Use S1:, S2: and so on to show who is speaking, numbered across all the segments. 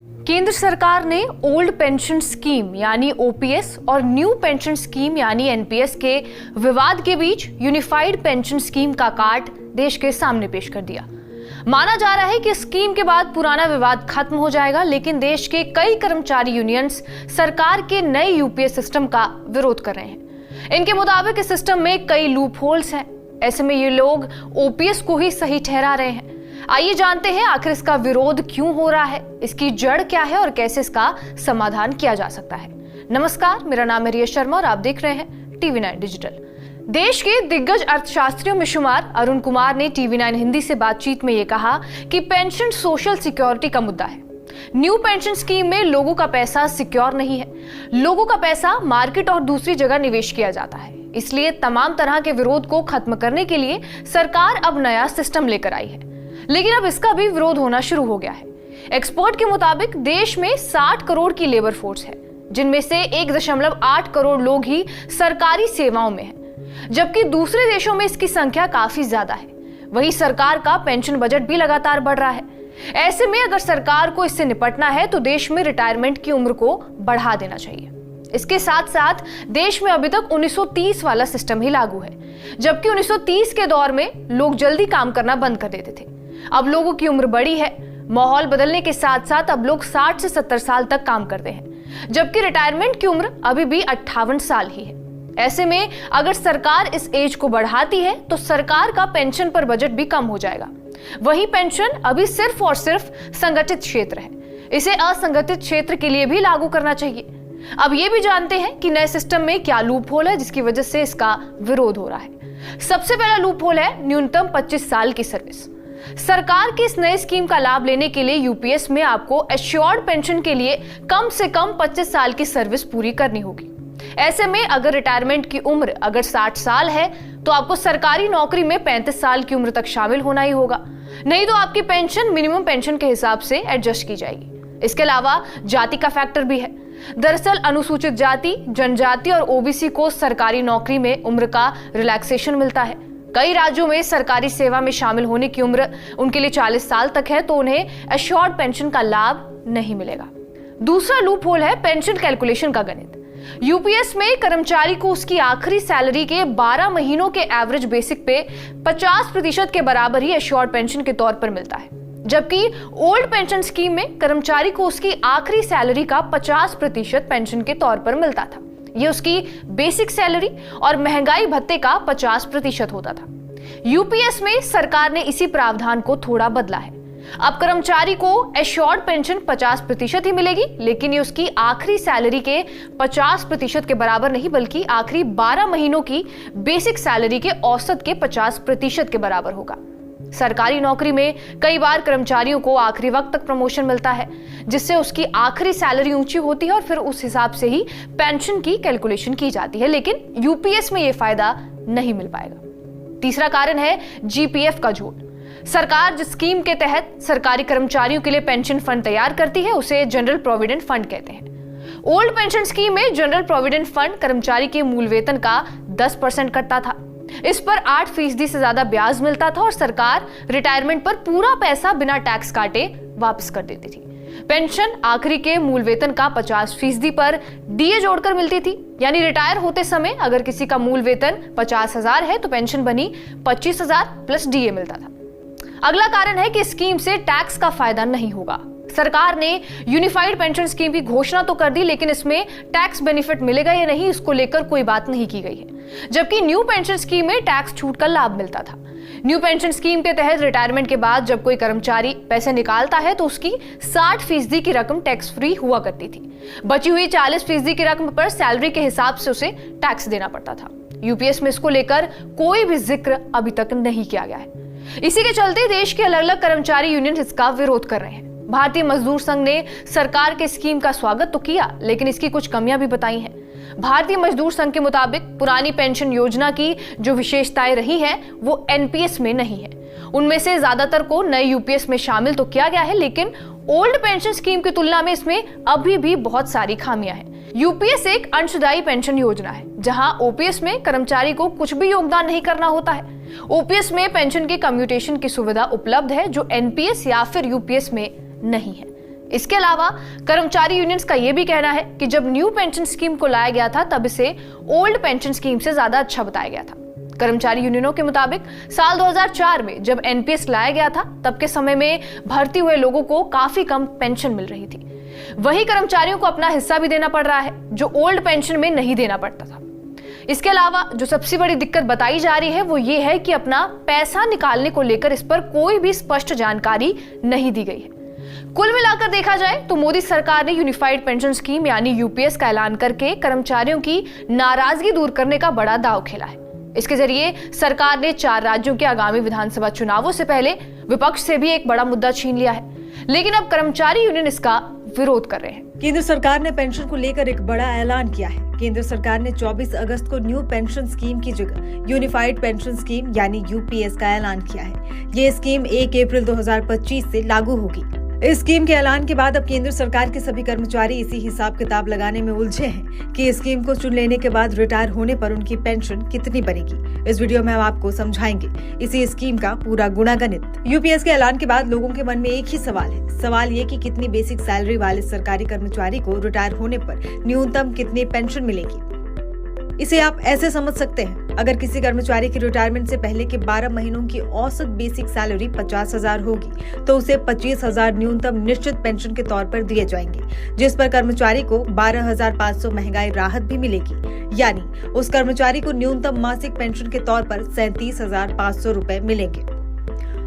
S1: केंद्र सरकार ने ओल्ड पेंशन स्कीम यानी ओपीएस और न्यू पेंशन स्कीम यानी एनपीएस के विवाद के बीच यूनिफाइड पेंशन स्कीम का कार्ड देश के सामने पेश कर दिया। माना जा रहा है कि स्कीम के बाद पुराना विवाद खत्म हो जाएगा, लेकिन देश के कई कर्मचारी यूनियंस सरकार के नए यूपीएस सिस्टम का विरोध कर रहे हैं। इनके मुताबिक इस सिस्टम में कई लूप होल्स हैं। ऐसे में ये लोग ओपीएस को ही सही ठहरा रहे हैं। आइए जानते हैं आखिर इसका विरोध क्यों हो रहा है, इसकी जड़ क्या है और कैसे इसका समाधान किया जा सकता है। नमस्कार, मेरा नाम है रिया शर्मा और आप देख रहे हैं TV9 डिजिटल। देश के दिग्गज अर्थशास्त्रियों में शुमार अरुण कुमार ने TV9 हिंदी से बातचीत में ये कहा कि पेंशन सोशल सिक्योरिटी का मुद्दा है। न्यू पेंशन स्कीम में लोगों का पैसा सिक्योर नहीं है। लोगों का पैसा मार्केट और दूसरी जगह निवेश किया जाता है। इसलिए तमाम तरह के विरोध को खत्म करने के लिए सरकार अब नया सिस्टम लेकर आई है, लेकिन अब इसका भी विरोध होना शुरू हो गया है। एक्सपर्ट के मुताबिक देश में 60 करोड़ की लेबर फोर्स है, जिनमें से 1.8 करोड़ लोग ही सरकारी सेवाओं में हैं, जबकि दूसरे देशों में इसकी संख्या काफी ज्यादा है। वहीं सरकार का पेंशन बजट भी लगातार बढ़ रहा है। ऐसे में अगर सरकार को इससे निपटना है तो देश में रिटायरमेंट की उम्र को बढ़ा देना चाहिए। इसके साथ साथ देश में अभी तक 1930 वाला सिस्टम ही लागू है, जबकि 1930 के दौर में लोग जल्दी काम करना बंद कर देते थे। अब लोगों की उम्र बढ़ी है। माहौल बदलने के साथ साथ अब लोग 60 से 70 साल तक काम करते हैं, जबकि रिटायरमेंट की उम्र अभी भी 58 साल ही है। ऐसे में अगर सरकार इस एज को बढ़ाती है तो सरकार का पेंशन पर बजट भी कम हो जाएगा। वही पेंशन अभी सिर्फ और सिर्फ संगठित क्षेत्र है, इसे असंगठित क्षेत्र के लिए भी लागू करना चाहिए। अब ये भी जानते हैं कि नए सिस्टम में क्या लूप होल है जिसकी वजह से इसका विरोध हो रहा है। सबसे पहला लूप होल है न्यूनतम 25 साल की सर्विस। सरकार की इस नई स्कीम का लाभ लेने के लिए यूपीएस में आपको एश्योर्ड पेंशन के लिए कम से कम 25 साल की सर्विस पूरी करनी होगी। ऐसे में अगर रिटायरमेंट की उम्र अगर 60 साल है तो आपको सरकारी नौकरी में 35 साल की उम्र तक शामिल होना ही होगा, नहीं तो आपकी पेंशन मिनिमम पेंशन के हिसाब से एडजस्ट की जाएगी। इसके अलावा जाति का फैक्टर भी है। दरअसल अनुसूचित जाति, जनजाति और ओबीसी को सरकारी नौकरी में उम्र का रिलैक्सेशन मिलता है। कई राज्यों में सरकारी सेवा में शामिल होने की उम्र उनके लिए 40 साल तक है, तो उन्हें एश्योर्ड पेंशन का लाभ नहीं मिलेगा। दूसरा लूप होल है पेंशन कैलकुलेशन का गणित। यूपीएस में कर्मचारी को उसकी आखिरी सैलरी के 12 महीनों के एवरेज बेसिक पे 50% के बराबर ही एश्योर्ड पेंशन के तौर पर मिलता है, जबकि ओल्ड पेंशन स्कीम में कर्मचारी को उसकी आखिरी सैलरी का 50% पेंशन के तौर पर मिलता था। ये उसकी बेसिक सैलरी और महंगाई भत्ते का 50% होता था। यूपीएस में सरकार ने इसी प्रावधान को थोड़ा बदला है। अब कर्मचारी को एश्योर्ड पेंशन 50% ही मिलेगी, लेकिन ये उसकी आखिरी सैलरी के 50% के बराबर नहीं, बल्कि आखिरी 12 महीनों की बेसिक सैलरी के औसत के 50% के बराबर होगा। सरकारी नौकरी में कई बार कर्मचारियों को आखिरी वक्त तक प्रमोशन मिलता है, जिससे उसकी आखिरी सैलरी ऊंची होती है और फिर उस हिसाब से ही पेंशन की कैलकुलेशन की जाती है, लेकिन यूपीएस में यह फायदा नहीं मिल पाएगा। तीसरा कारण है जीपीएफ का झूठ। सरकार जिस स्कीम के तहत सरकारी कर्मचारियों के लिए पेंशन फंड तैयार करती है उसे जनरल प्रोविडेंट फंड कहते हैं। ओल्ड पेंशन स्कीम में जनरल प्रोविडेंट फंड कर्मचारी के मूल वेतन का 10% कटता था। इस पर 8% से ज्यादा ब्याज मिलता था और सरकार रिटायरमेंट पर पूरा पैसा बिना टैक्स काटे वापस कर देती थी। पेंशन आखिरी के मूल वेतन का 50% पर डीए जोड़कर मिलती थी, यानी रिटायर होते समय अगर किसी का मूल वेतन 50,000 है तो पेंशन बनी 25,000 प्लस डीए मिलता था। अगला कारण है कि स्कीम से टैक्स का फायदा नहीं होगा। सरकार ने यूनिफाइड पेंशन स्कीम की घोषणा तो कर दी, लेकिन इसमें टैक्स बेनिफिट मिलेगा या नहीं इसको लेकर कोई बात नहीं की गई है, जबकि न्यू पेंशन स्कीम में टैक्स छूट का लाभ मिलता था। न्यू पेंशन स्कीम के तहत रिटायरमेंट के बाद जब कोई कर्मचारी पैसे निकालता है तो उसकी 60% की रकम टैक्स फ्री हुआ करती थी। बची हुई 40% की रकम पर सैलरी के हिसाब से उसे टैक्स देना पड़ता था। यूपीएस में इसको लेकर कोई भी जिक्र अभी तक नहीं किया गया है। इसी के चलते देश के अलग अलग कर्मचारी यूनियन इसका विरोध कर रहे हैं। भारतीय मजदूर संघ ने सरकार के स्कीम का स्वागत तो किया, लेकिन इसकी कुछ कमियां भी बताई हैं। भारतीय मजदूर संघ के मुताबिक पुरानी पेंशन योजना की जो विशेषताएं रही हैं वो एनपीएस में नहीं है। उनमें से ज्यादातर को नए यूपीएस में शामिल तो किया गया है, लेकिन ओल्ड पेंशन स्कीम की तुलना में इसमें अभी भी बहुत सारी खामियां हैं। यूपीएस एक अंशदायी पेंशन योजना है, जहां ओपीएस में कर्मचारी को कुछ भी योगदान नहीं करना होता है। ओपीएस में पेंशन के कम्यूटेशन की सुविधा उपलब्ध है, जो एनपीएस या फिर यूपीएस में नहीं है। इसके अलावा कर्मचारी यूनियंस का यह भी कहना है कि जब न्यू पेंशन स्कीम को लाया गया था तब इसे ओल्ड पेंशन स्कीम से ज्यादा अच्छा बताया गया था। कर्मचारी यूनियनों के मुताबिक साल 2004 में जब एनपीएस लाया गया था तब के समय में भर्ती हुए लोगों को काफी कम पेंशन मिल रही थी। वही कर्मचारियों को अपना हिस्सा भी देना पड़ रहा है जो ओल्ड पेंशन में नहीं देना पड़ता था। इसके अलावा जो सबसे बड़ी दिक्कत बताई जा रही है वो ये है कि अपना पैसा निकालने को लेकर इस पर कोई भी स्पष्ट जानकारी नहीं दी गई है। कुल मिलाकर देखा जाए तो मोदी सरकार ने यूनिफाइड पेंशन स्कीम यानी यूपीएस का ऐलान करके कर्मचारियों की नाराजगी दूर करने का बड़ा दांव खेला है। इसके जरिए सरकार ने 4 राज्यों के आगामी विधानसभा चुनावों से पहले विपक्ष से भी एक बड़ा मुद्दा छीन लिया है, लेकिन अब कर्मचारी यूनियन इसका विरोध कर रहे हैं।
S2: केंद्र सरकार ने पेंशन को लेकर एक बड़ा ऐलान किया है। केंद्र सरकार ने 24 अगस्त को न्यू पेंशन स्कीम की जगह यूनिफाइड पेंशन स्कीम यानी यूपीएस का ऐलान किया है। ये स्कीम 1 अप्रैल 2025 से लागू होगी। इस स्कीम के ऐलान के बाद अब केंद्र सरकार के सभी कर्मचारी इसी हिसाब किताब लगाने में उलझे हैं कि इस स्कीम को चुन लेने के बाद रिटायर होने पर उनकी पेंशन कितनी बनेगी। इस वीडियो में हम आपको समझाएंगे इसी स्कीम का पूरा गुणागणित। यूपीएस के ऐलान के बाद लोगों के मन में एक ही सवाल है। सवाल ये कि कितनी बेसिक सैलरी वाले सरकारी कर्मचारी को रिटायर होने पर न्यूनतम कितनी पेंशन मिलेगी। इसे आप ऐसे समझ सकते हैं, अगर किसी कर्मचारी की रिटायरमेंट से पहले के 12 महीनों की औसत बेसिक सैलरी 50,000 होगी तो उसे 25,000 न्यूनतम निश्चित पेंशन के तौर पर दिए जाएंगे, जिस पर कर्मचारी को 12,500 महंगाई राहत भी मिलेगी। यानी उस कर्मचारी को न्यूनतम मासिक पेंशन के तौर पर 37,500 रुपए मिलेंगे।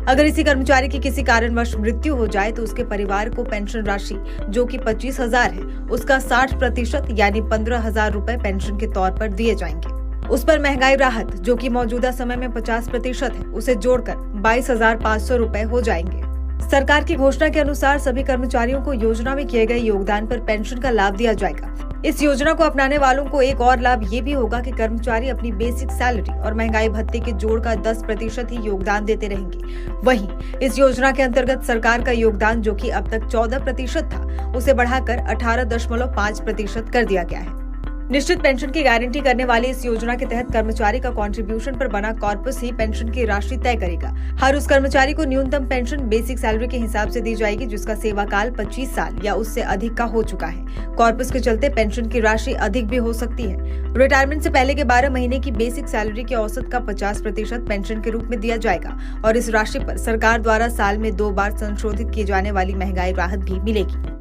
S2: अगर इसी कर्मचारी की किसी कारणवश मृत्यु हो जाए तो उसके परिवार को पेंशन राशि जो कि 25,000 है उसका 60% यानी 15,000 रुपए पेंशन के तौर पर दिए जाएंगे। उस पर महंगाई राहत जो कि मौजूदा समय में 50% है उसे जोड़कर 22,500 रुपए हो जाएंगे। सरकार की घोषणा के अनुसार सभी कर्मचारियों को योजना में किए गए योगदान पर पेंशन का लाभ दिया जाएगा। इस योजना को अपनाने वालों को एक और लाभ ये भी होगा कि कर्मचारी अपनी बेसिक सैलरी और महंगाई भत्ते के जोड़ का 10% ही योगदान देते रहेंगे। वहीं इस योजना के अंतर्गत सरकार का योगदान जो कि अब तक 14% था उसे बढ़ाकर 18.5% कर दिया गया है। निश्चित पेंशन की गारंटी करने वाली इस योजना के तहत कर्मचारी का कंट्रीब्यूशन पर बना कॉर्पस ही पेंशन की राशि तय करेगा। हर उस कर्मचारी को न्यूनतम पेंशन बेसिक सैलरी के हिसाब से दी जाएगी जिसका सेवा काल 25 साल या उससे अधिक का हो चुका है। कॉर्पस के चलते पेंशन की राशि अधिक भी हो सकती है। रिटायरमेंट से पहले के 12 महीने की बेसिक सैलरी के औसत का 50% पेंशन के रूप में दिया जाएगा और इस राशि पर सरकार द्वारा साल में 2 बार संशोधित की जाने वाली महंगाई राहत भी मिलेगी।